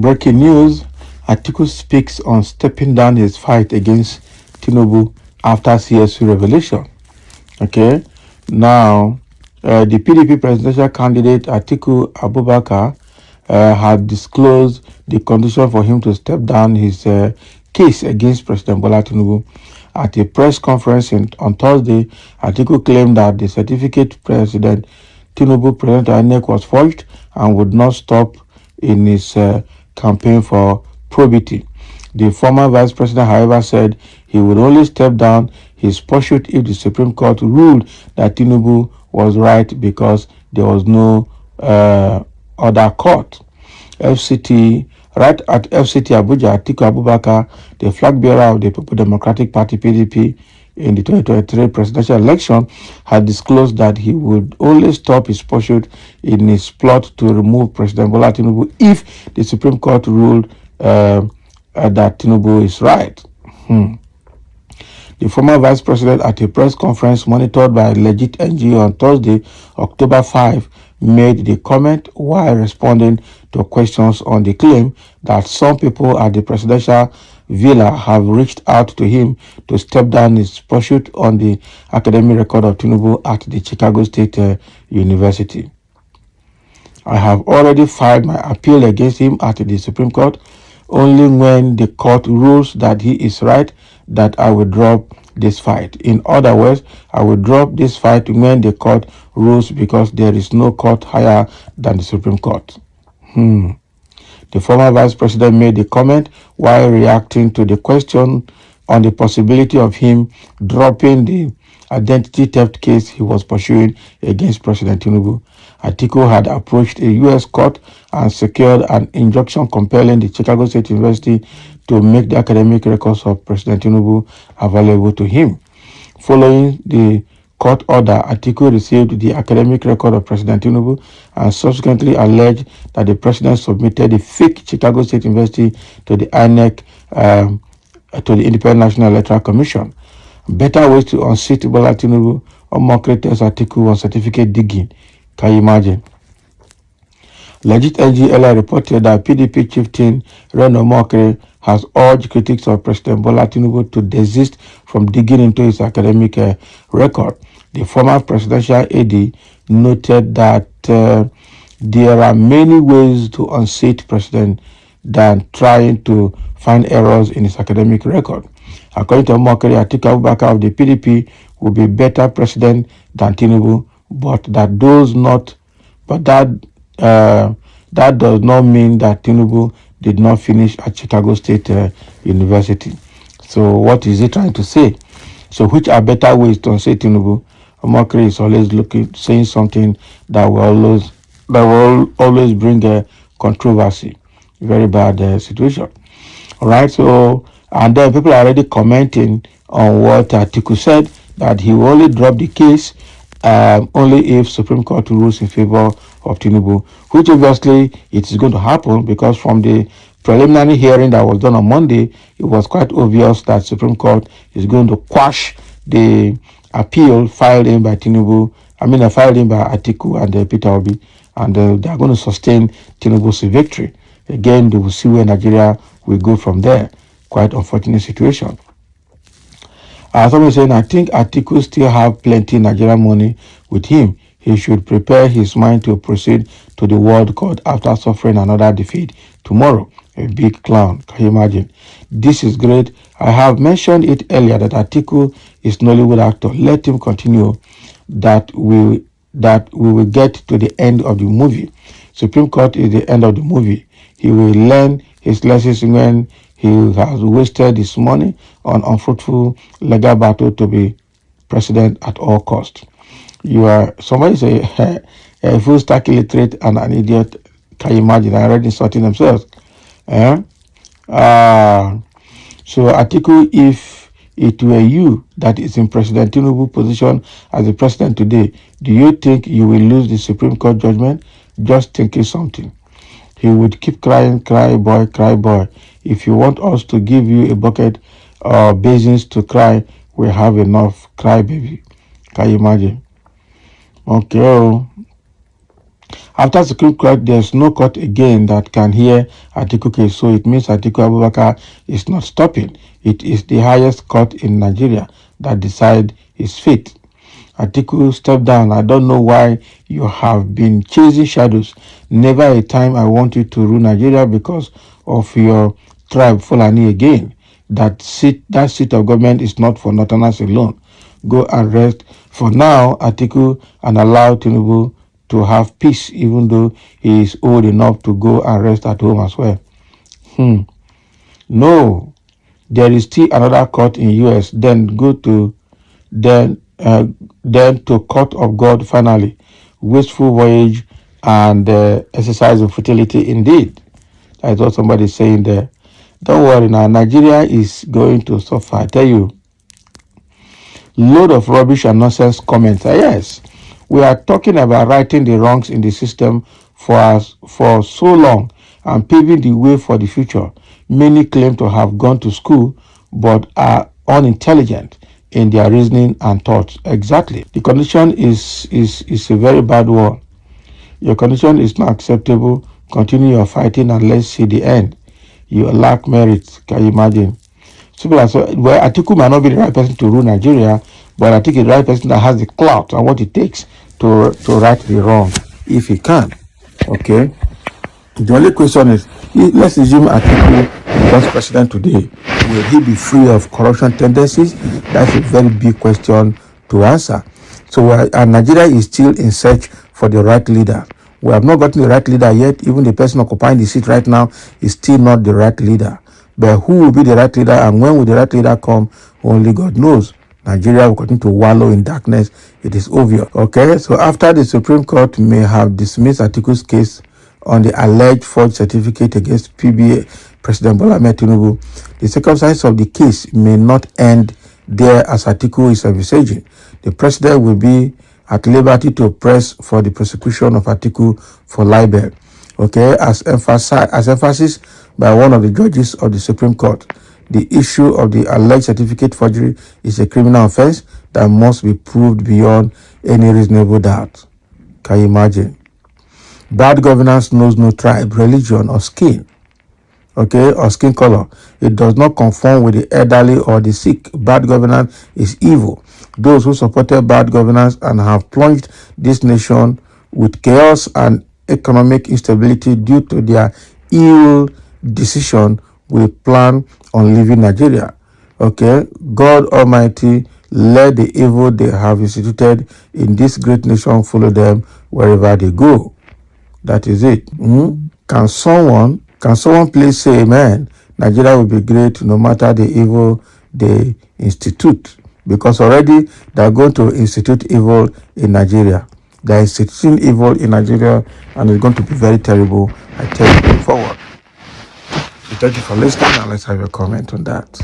Breaking news, Atiku speaks on stepping down his fight against Tinubu after CSU revelation. Okay, now the PDP presidential candidate Atiku Abubakar had disclosed the condition for him to step down his case against President Bola Tinubu. At a press conference on Thursday, Atiku claimed that the certificate President Tinubu presented to INEC was forged and would not stop in his campaign for probity. The former vice president, however, said he would only step down his pursuit if the Supreme Court ruled that Tinubu was right because there was no other court. Right at FCT Abuja, Atiku Abubakar, the flag bearer of the People Democratic Party (PDP) in the 2023 presidential election, had disclosed that he would only stop his pursuit in his plot to remove President Bola Tinubu if the Supreme Court ruled that Tinubu is right. The former vice president, at a press conference monitored by Legit NGO on Thursday, October 5, made the comment while responding to questions on the claim that some people at the presidential villa have reached out to him to step down his pursuit on the academic record of Tinubu at the Chicago State University. I have already filed my appeal against him at the Supreme Court. Only when the court rules that he is right that I will drop this fight. In other words, I will drop this fight when the court rules because there is no court higher than the Supreme Court. The former vice president made the comment while reacting to the question on the possibility of him dropping the identity theft case he was pursuing against President Tinubu. Atiku had approached a U.S. court and secured an injunction compelling the Chicago State University to make the academic records of President Tinubu available to him. Following the court order, Atiku received the academic record of President Tinubu and subsequently alleged that the president submitted a fake Chicago State University to the INEC, to the Independent National Electoral Commission. Better ways to unseat Bola Tinubu or mockery tells Atiku on certificate digging. Can you imagine? Legit NGL reported that PDP chieftain Reno Mokere has urged critics of President Bola Tinubu to desist from digging into his academic record. The former presidential AD noted that there are many ways to unseat president than trying to find errors in his academic record. According to Mokere, Atiku Abubakar of the PDP will be better president than Tinubu, but that does not mean that Tinubu did not finish at Chicago State University. So what is he trying to say? So which are better ways to unseat Tinubu? Mokere is always saying something that will always bring a controversy. Very bad situation. All right. So, and then people are already commenting on what Atiku said, that he will only drop the case only if Supreme Court rules in favor of Tinubu, which obviously it is going to happen because from the preliminary hearing that was done on Monday, it was quite obvious that Supreme Court is going to quash the appeal filed in by Tinubu. Filed in by Atiku and Peter Obi, and they are going to sustain Tinubu's victory. Again, they will see where Nigeria will go from there. Quite unfortunate situation. Somebody saying, I think Atiku still have plenty Nigerian money with him. He should prepare his mind to proceed to the world court after suffering another defeat tomorrow. A big clown. Can you imagine? This is great. I have mentioned it earlier that Atiku is an Nollywood actor. Let him continue. That we will get to the end of the movie. Supreme Court is the end of the movie. He will learn his lessons when he has wasted his money on unfruitful legal battle to be president at all costs. You are somebody say a full stack illiterate and an idiot. Can you imagine? They're already insulting themselves. So Atiku, if it were you that is in President Tinubu position as the president today, do you think you will lose the Supreme Court judgment? Just thinking something. He would keep crying, cry boy, cry boy. If you want us to give you a bucket of basins to cry, we have enough. Cry baby. Can you imagine? Okay. After Supreme Court, there's no court again that can hear Atiku case. So it means Atiku Abubakar is not stopping. It is the highest court in Nigeria that decide his fate. Atiku, step down. I don't know why you have been chasing shadows. Never a time I want you to rule Nigeria because of your tribe Fulani again. That seat of government is not for Northerners alone. Go and rest for now, Atiku, and allow Tinubu to have peace, even though he is old enough to go and rest at home as well. No, there is still another court in US. Then go to then to court of God finally. Wasteful voyage and exercise of futility indeed. That's what somebody is saying there. Don't worry now, Nigeria is going to suffer. I tell you, load of rubbish and nonsense comments. Yes, we are talking about righting the wrongs in the system for so long and paving the way for the future. Many claim to have gone to school but are unintelligent in their reasoning and thoughts. Exactly. The condition is a very bad one. Your condition is not acceptable. Continue your fighting and let's see the end. You lack merit. Can you imagine? So, well, Atiku might not be the right person to rule Nigeria, but I think he's the right person that has the clout and what it takes to right the wrong, if he can. Okay. The only question is, let's assume Atiku becomes president today. Will he be free of corruption tendencies? That's a very big question to answer. So, and Nigeria is still in search for the right leader. We have not gotten the right leader yet. Even the person occupying the seat right now is still not the right leader. But who will be the right leader and when will the right leader come? Only God knows. Nigeria will continue to wallow in darkness. It is obvious. Okay, so after the Supreme Court may have dismissed Atiku's case on the alleged forged certificate against PBA President Bola Ahmed Tinubu, the circumstances of the case may not end there as Atiku is envisaging. The president will be at liberty to press for the prosecution of Atiku for libel. Okay, as emphasis by one of the judges of the Supreme Court, the issue of the alleged certificate forgery is a criminal offense that must be proved beyond any reasonable doubt. Can you imagine? Bad governance knows no tribe, religion, or skin. Okay, or skin color. It does not conform with the elderly or the sick. Bad governance is evil. Those who supported bad governance and have plunged this nation with chaos and economic instability due to their ill decision will plan on leaving Nigeria. Okay, God Almighty, let the evil they have instituted in this great nation follow them wherever they go. That is it. Can someone please say amen? Nigeria will be great no matter the evil they institute. Because already they are going to institute evil in Nigeria. They are instituting evil in Nigeria and it's going to be very terrible. I tell you, going forward. Thank you for listening and let's have your comment on that.